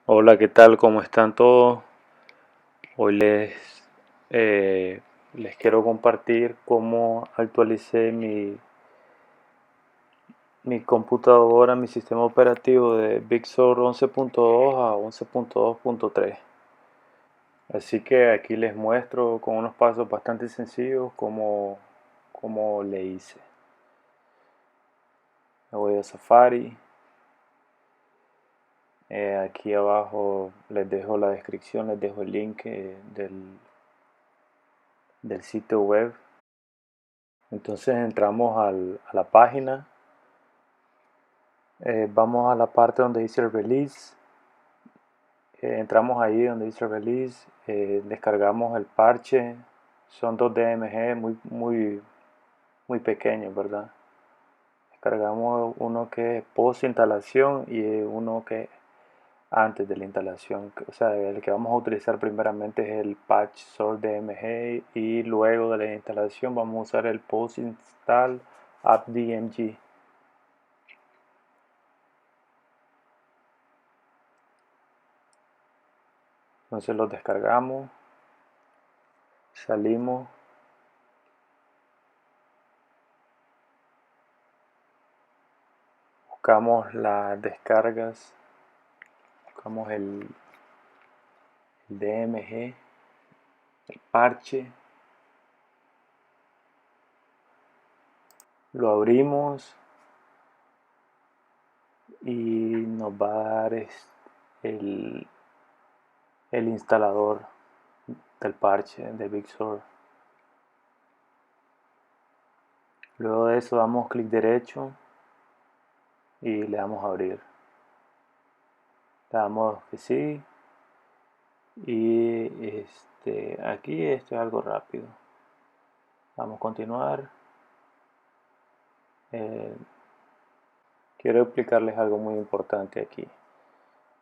Hola, ¿qué tal? ¿Cómo están todos? Hoy eh, les quiero compartir cómo actualicé mi computadora, mi sistema operativo de Big Sur 11.2 a 11.2.3. Así que aquí les muestro con unos pasos bastante sencillos cómo le hice. Me voy a Safari. Aquí abajo les dejo la descripción, les dejo el link del sitio web. Entonces entramos a la página, vamos a la parte donde dice release, entramos ahí donde dice release, descargamos el parche, son dos DMG muy pequeños, ¿verdad? Descargamos uno que es post instalación y uno que es antes de la instalación, o sea, el que vamos a utilizar primeramente es el patch source DMG y luego de la instalación vamos a usar el post install appdmg. Entonces los descargamos, salimos, buscamos las descargas, buscamos el DMG, el parche, lo abrimos y nos va a dar el, el instalador del parche de Big Sur. Luego de eso damos clic derecho y le damos a abrir. Le damos que sí y aquí esto es algo rápido. Vamos a continuar. Eh, Quiero explicarles algo muy importante aquí.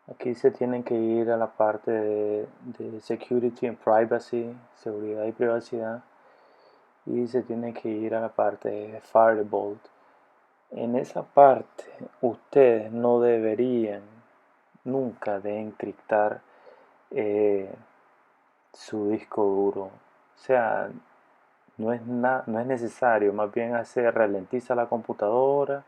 Aquí se tienen que ir a la parte de Security and Privacy, seguridad y privacidad, y se tienen que ir a la parte de Firewall. En esa parte ustedes no deberían nunca de encriptar eh, su disco duro. O sea, no es necesario, más bien ralentiza la computadora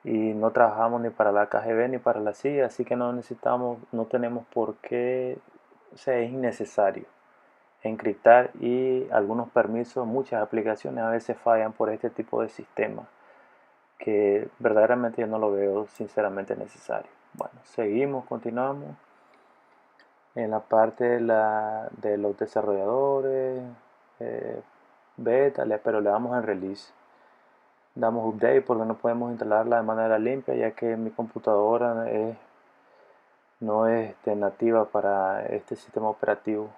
y no trabajamos ni para la KGB ni para la CIA, así que no tenemos por qué, o sea, es innecesario encriptar y algunos permisos, muchas aplicaciones a veces fallan por este tipo de sistema que verdaderamente yo no lo veo sinceramente necesario. Bueno, seguimos, continuamos en la parte de los desarrolladores, eh, beta, pero le damos en release. Damos update porque no podemos instalarla de manera limpia ya que mi computadora no es nativa para este sistema operativo.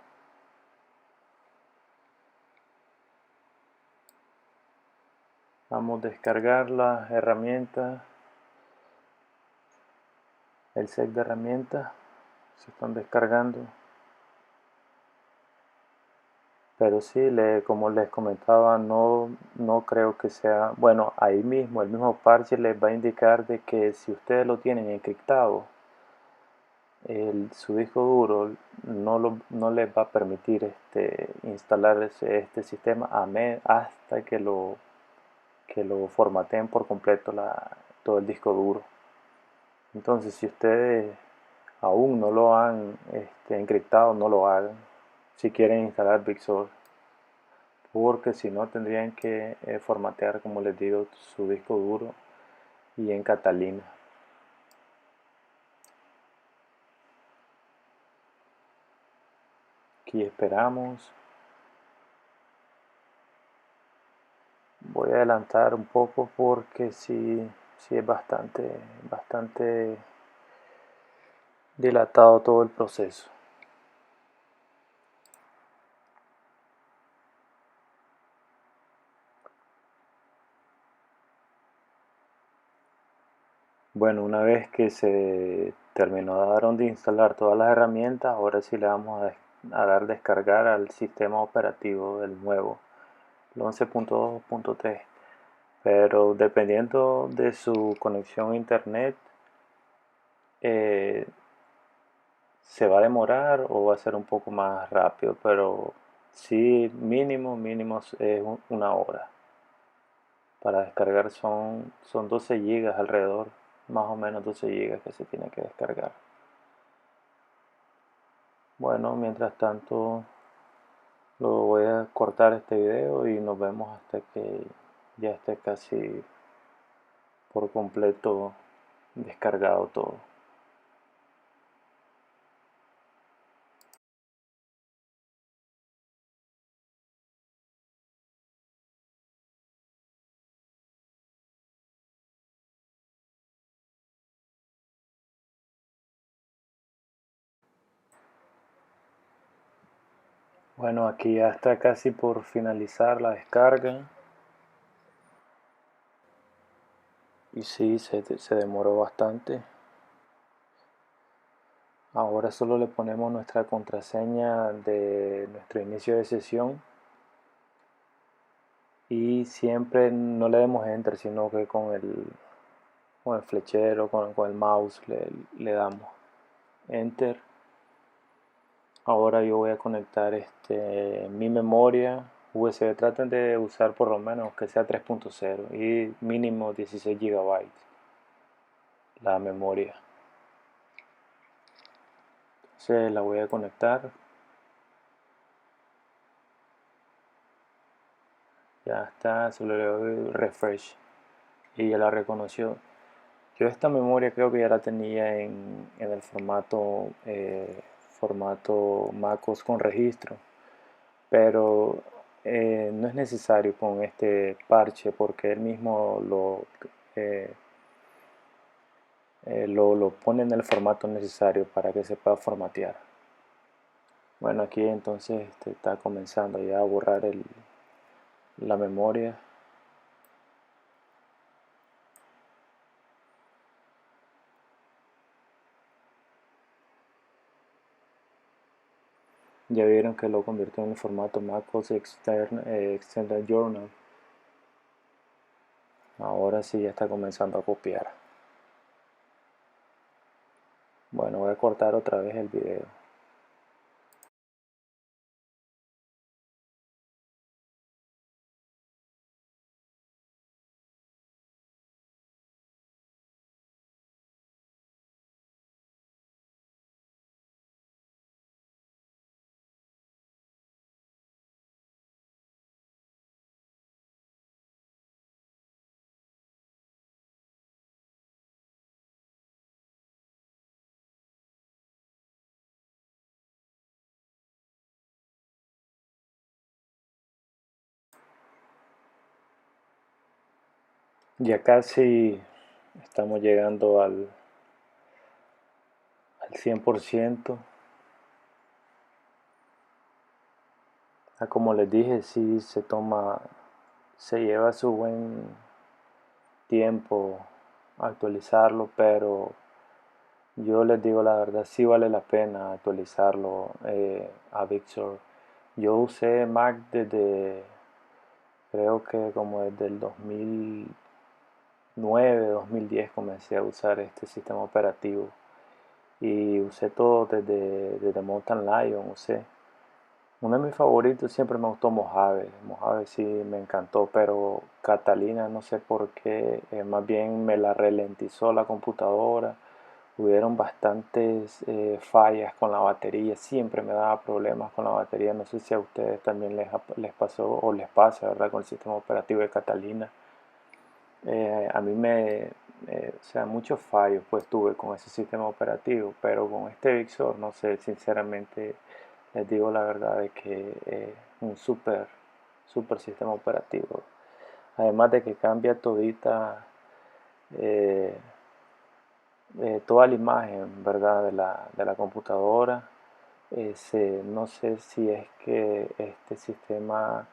Vamos a descargar las herramientas, el set de herramientas, se están descargando. Pero sí, como les comentaba, no creo que sea, bueno, ahí mismo, el mismo parche les va a indicar de que si ustedes lo tienen encriptado, su disco duro no les va a permitir instalar este sistema hasta que lo formateen por completo todo el disco duro. Entonces, si ustedes aún no lo han encriptado, no lo hagan si quieren instalar Big Sur, porque si no tendrían que formatear, como les digo, su disco duro y en Catalina. Aquí esperamos. Voy a adelantar un poco porque sí es bastante dilatado todo el proceso. Bueno, una vez que se terminaron de instalar todas las herramientas, ahora sí le vamos a dar descargar al sistema operativo del nuevo, el 11.2.3. Pero dependiendo de su conexión a internet, eh, se va a demorar o va a ser un poco más rápido, pero sí, mínimo es una hora. Para descargar son 12 gigas alrededor, más o menos 12 gigas que se tiene que descargar. Bueno, mientras tanto lo voy a cortar este video y nos vemos hasta que ya esté casi por completo descargado todo. Bueno, aquí ya está casi por finalizar la descarga. Y sí, se demoró bastante. Ahora solo le ponemos nuestra contraseña de nuestro inicio de sesión. Y siempre no le demos enter, sino que con el flechero, con el mouse le damos enter. Ahora yo voy a conectar mi memoria USB. Traten de usar por lo menos que sea 3.0 y mínimo 16 GB la memoria. Entonces la voy a conectar. Ya está, solo le doy refresh y ya la reconoció. Yo esta memoria creo que ya la tenía en el formato MacOS con registro, pero no es necesario con este parche porque él mismo eh, lo pone en el formato necesario para que se pueda formatear. Bueno, aquí entonces está comenzando ya a borrar la memoria. Ya vieron que lo convirtió en el formato MacOS Extended Journal. Ahora sí ya está comenzando a copiar. Bueno, voy a cortar otra vez el video. Ya casi estamos llegando al 100%. Como les dije, sí se lleva su buen tiempo actualizarlo, pero yo les digo la verdad, sí vale la pena actualizarlo a Big Sur. Yo usé Mac creo que como desde el 2009, 2010 comencé a usar este sistema operativo y usé todo desde Mountain Lion, usé. Uno de mis favoritos siempre me gustó Mojave. Mojave sí me encantó, pero Catalina no sé por qué, más bien me la ralentizó la computadora. Hubieron bastantes fallas con la batería, siempre me daba problemas con la batería. No sé si a ustedes también les pasó o les pasa, ¿verdad? Con el sistema operativo de Catalina. A mí o sea, muchos fallos pues tuve con ese sistema operativo, pero con este Big Sur, no sé, sinceramente les digo la verdad de que un super sistema operativo. Además de que cambia eh, toda la imagen, ¿verdad? De la computadora. No sé si es que este sistema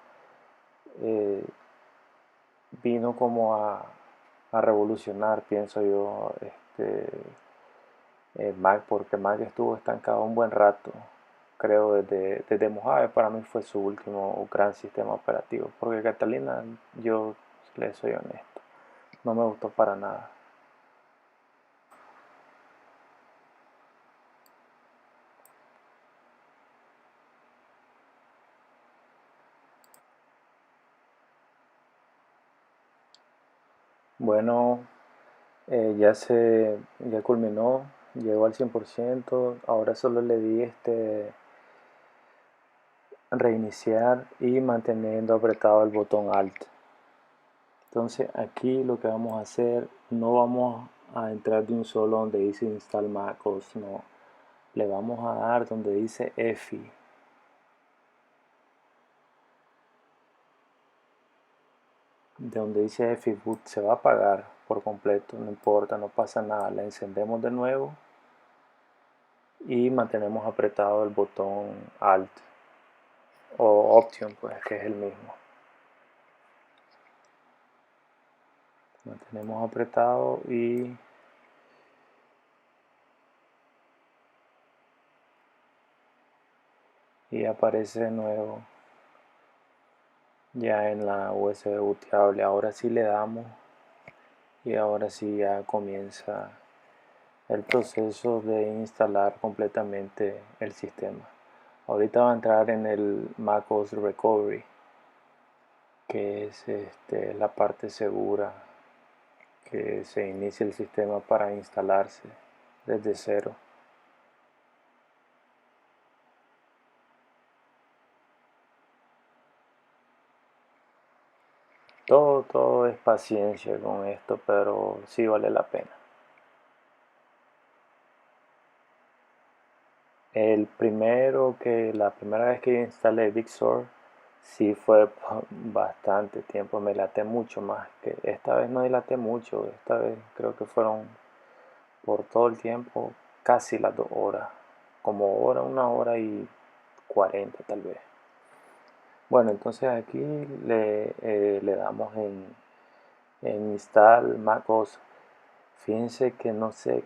eh, vino como a revolucionar, pienso yo, Mac, porque Mac estuvo estancado un buen rato. Creo desde Mojave para mí fue su último gran sistema operativo, porque Catalina, yo le soy honesto, no me gustó para nada. Bueno, ya culminó, llegó al 100%. Ahora solo le di reiniciar y manteniendo apretado el botón Alt. Entonces aquí lo que vamos a hacer, no vamos a entrar de un solo donde dice Install MacOS, no. Le vamos a dar donde dice EFI. De donde dice EFI Boot se va a apagar por completo, no importa, no pasa nada. La encendemos de nuevo y mantenemos apretado el botón Alt o Option, pues que es el mismo. Mantenemos apretado y aparece de nuevo ya en la USB booteable. Ahora sí le damos y ahora sí ya comienza el proceso de instalar completamente el sistema. Ahorita va a entrar en el macOS Recovery, que es la parte segura que se inicia el sistema para instalarse desde cero. Todo es paciencia con esto, pero sí vale la pena. La primera vez que instalé Big Sur, sí fue bastante tiempo, me dilaté mucho más, que esta vez no dilaté mucho, esta vez creo que fueron por todo el tiempo casi las 2 horas, como una hora y 40 tal vez. Bueno, entonces aquí le damos en Install MacOS. Fíjense que no sé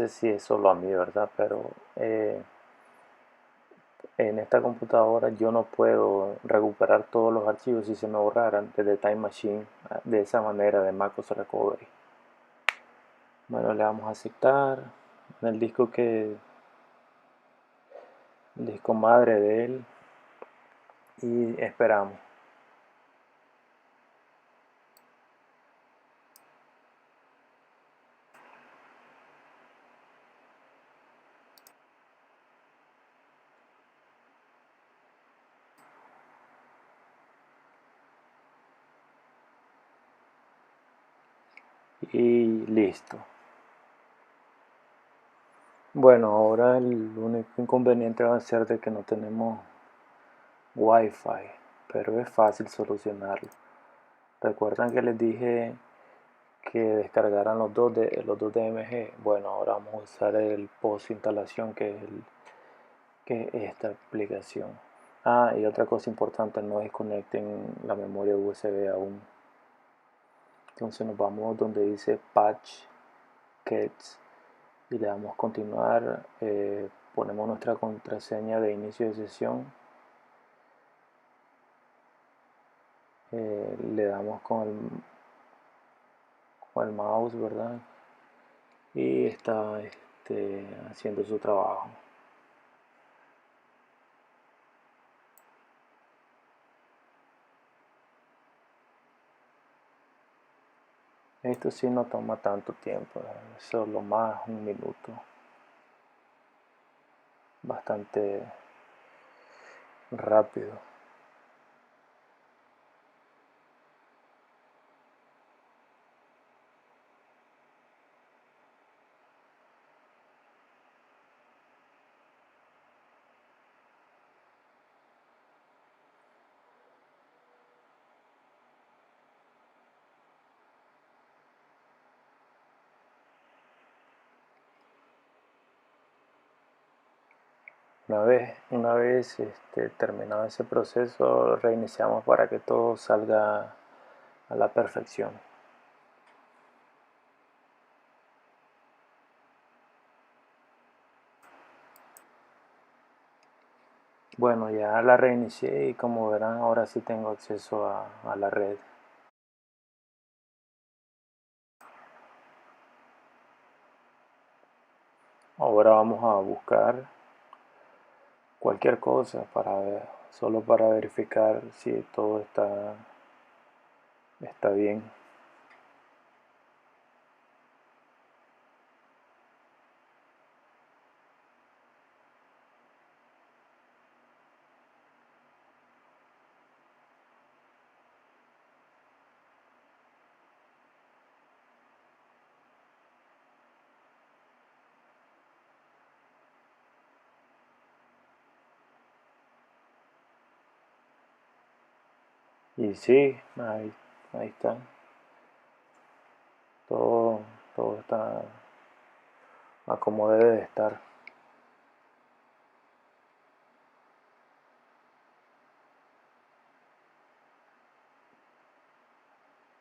si es solo a mí, ¿verdad? Pero en esta computadora yo no puedo recuperar todos los archivos si se me borraran desde Time Machine de esa manera de MacOS Recovery. Bueno, le vamos a aceptar en el disco madre de él y esperamos. Y listo. Bueno, ahora el único inconveniente va a ser de que no tenemos Wi-Fi, pero es fácil solucionarlo. ¿Recuerdan que les dije que descargaran los dos DMG? Bueno, ahora vamos a usar el post instalación que es esta aplicación. Ah, y otra cosa importante, no desconecten la memoria USB aún. Entonces nos vamos donde dice Patch Kits y le damos continuar. Ponemos nuestra contraseña de inicio de sesión. Le damos con el mouse, ¿verdad? Y está haciendo su trabajo. Esto sí no toma tanto tiempo, solo más un minuto. Bastante rápido. Una vez terminado ese proceso, reiniciamos para que todo salga a la perfección. Bueno, ya la reinicié y como verán ahora sí tengo acceso a la red. Ahora vamos a buscar cualquier cosa solo para verificar si todo está bien. Y sí, ahí está. Todo, todo está a como debe de estar.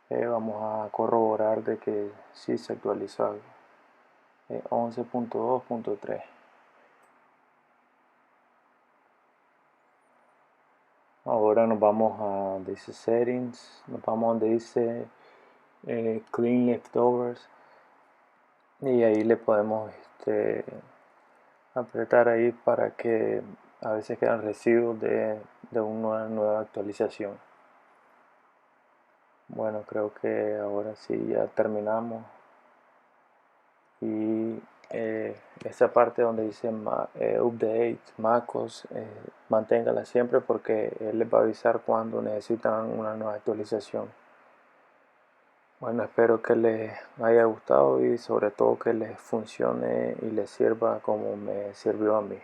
Vamos a corroborar de que sí se actualizó algo. 11.2.3. Ahora nos vamos a, dice settings, nos vamos a donde dice clean leftovers y ahí le podemos apretar ahí para que a veces quedan residuos de una nueva actualización. Bueno, creo que ahora sí ya terminamos y esa parte donde dice update, MacOS, manténgala siempre porque él les va a avisar cuando necesitan una nueva actualización. Bueno, espero que les haya gustado y sobre todo que les funcione y les sirva como me sirvió a mí.